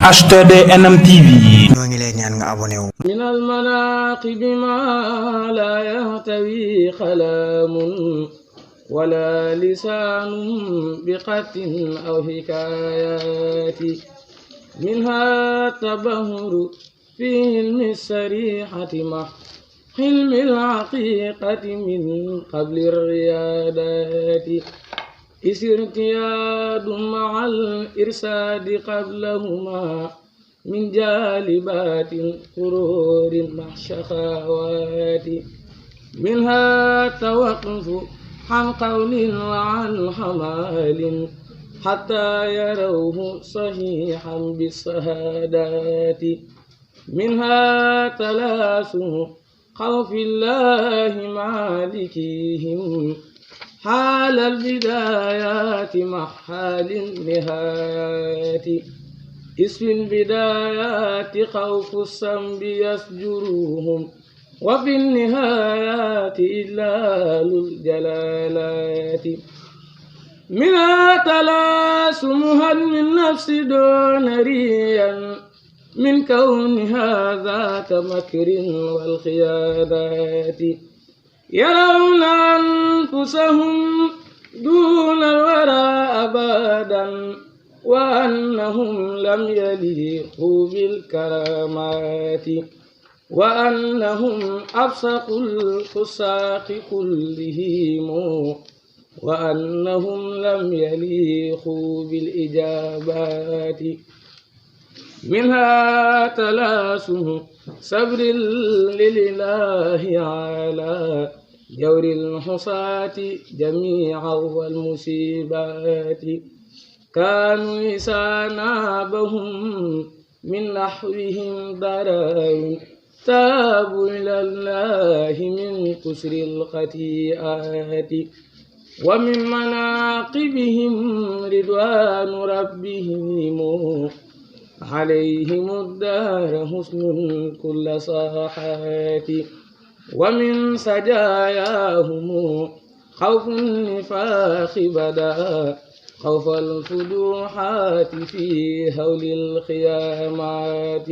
HTDNM TV. ñoo ngi lay ñaan nga abonné wu. min almanaaqibi ma la yahtawi qalaamun wala lisaanun biqatin aw hikaayati minha tabahuru fi hilmi sarihati ma hilmi alhaqiqati min qabli riyaadati isirtiyaadu maa al-irsaadi qablahuma min jaalibaatin quruurin ma shaqaawaati minha tawaqufu an qawlin wa an hamaalin xataa yarawhu saxiixan bisahaadaati minha talaasumu xawfillaahi maalikihim حال البدايات مع حال النهايات اسم البدايات خوف السنب يسجرهم وفي النهايات إذلال الجلالات منها تلاسمها من نفس دون ريا من كونها ذات مكر والخيانات يرون أنفسهم دون الورى أبدا وأنهم لم يليقوا بالكرامات وأنهم أفسق الفساق كلهم وأنهم لم يليقوا بالإجابات منها تلاسم صبر لله على جور الحصاة جميعا والمصيبات كانوا إذا نابهم من نحوهم ضرر تابوا إلى الله من كسر الخطيئات ومن مناقبهم رضوان ربهم عليهم الدار حسن كل صاحات ومن سجاياهم خوف النفاق بدا خوف الفضوحات في هول الخيامات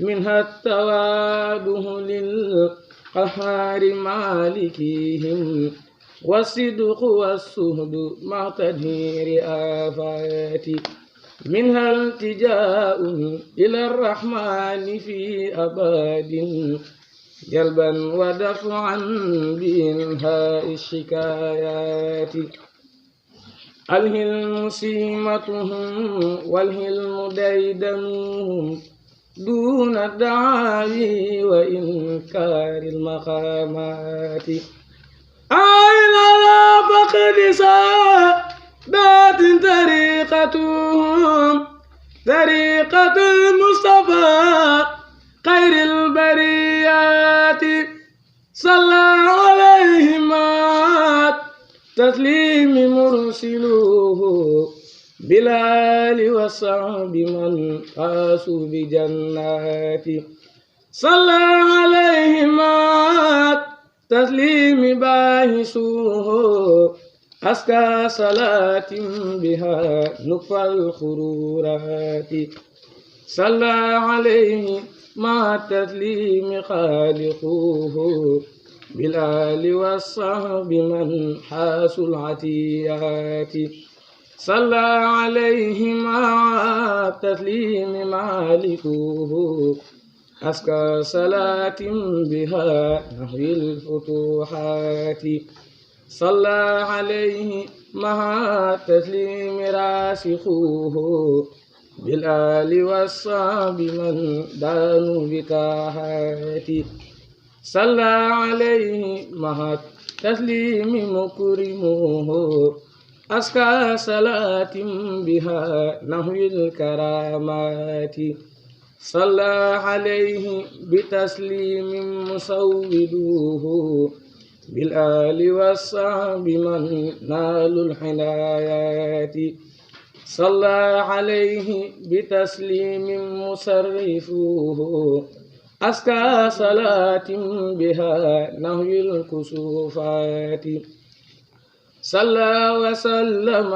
منها التواده للقهار مالكهم والصدق والسهد مع تدهير آفات منها التجاء إلى الرحمن في أباد جلبا ودفعا بإنهاء الشكايات الهلم سيمتهم والهلم ديدنهم دون الدعاوي وإنكار المقامات أين لا فقد سادات طريقتهم طريقة المصطفى خير البريات صلى عليه مات تسليم مرسلوه بلال وصحب من فاسوا بجنات صلى عليه مات تسليم باهسوه أزكى صلاة بها نكفى الخرورات صلى عليه مع التسليم خالقوه بالآل والصحب من حاسوا العتيات صلى عليه مع التسليم مالكوه أزكى صلاة بها نحوي الفتوحات صلى عليه مع التسليم راسخوه بالآل والصحب من دانوا بتاهات صلى عليه مع التسليم مكرموه أزكى صلاة بها نحوي الكرامات صلى عليه بتسليم مسودوه بالآل والصحب من نالوا الحنايات صلى عليه بتسليم مسرفوه أزكى صلاة بها نهي الكسوفات صلى وسلم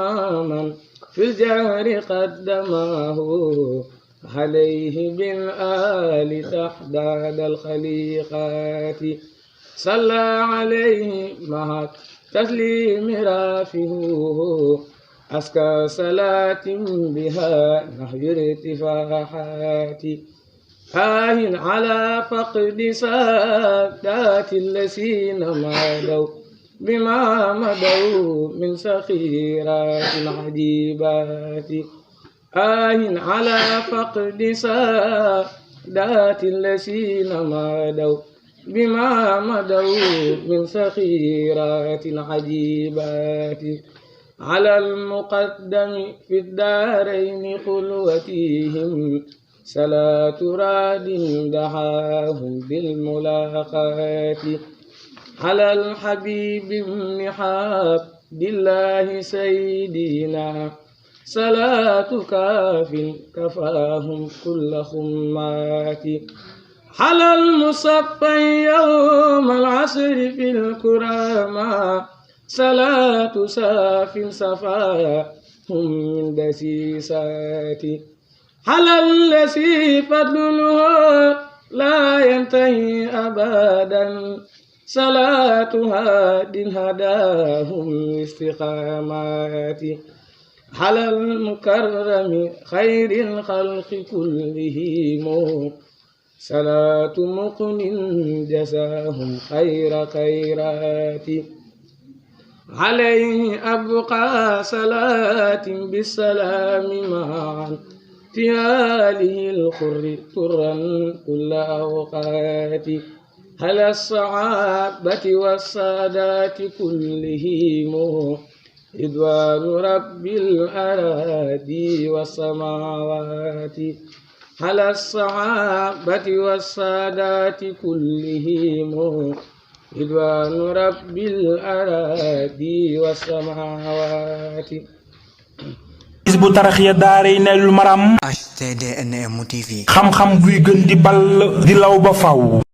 من في الجهر قدمه عليه بالآل تحداد الخليقات صلى عليه مع تسليم رافعه أزكى صلاة بها نحو ارتفاعات على فقد سادات الذين مضوا بما مضوا من سخيرات العجيبات على فقد سادات الذين مضوا بما مضوا من سخيرات العجيبات على المقدم في الدارين خلوتهم صلاة راد دعاهم بالملاقات على الحبيب بن عبد الله سيدنا صلاة كاف كفاهم كل خمات على المصفى يوم العصر في الكرامة صلاة ساف صفاهم من دسيسات على الذي فضله لا ينتهي أبدا صلاة هاد هداهم استقامات على المكرم خير الخلق كلهم صلاة مقن جزاهم خير خيرات عليه أبقى صلاة بالسلام معا في آله الخر طرا كل أوقات على الصحابة والسادات كلهم رضوان رب الأراضي والسماوات على الصحابة والسادات كلهم رضوان رب الأراضي والسماوات. Hizbut Tarqiyyah daaray Naylul Maram HTDNM TV xam-xam buy gën di ball di law ba faw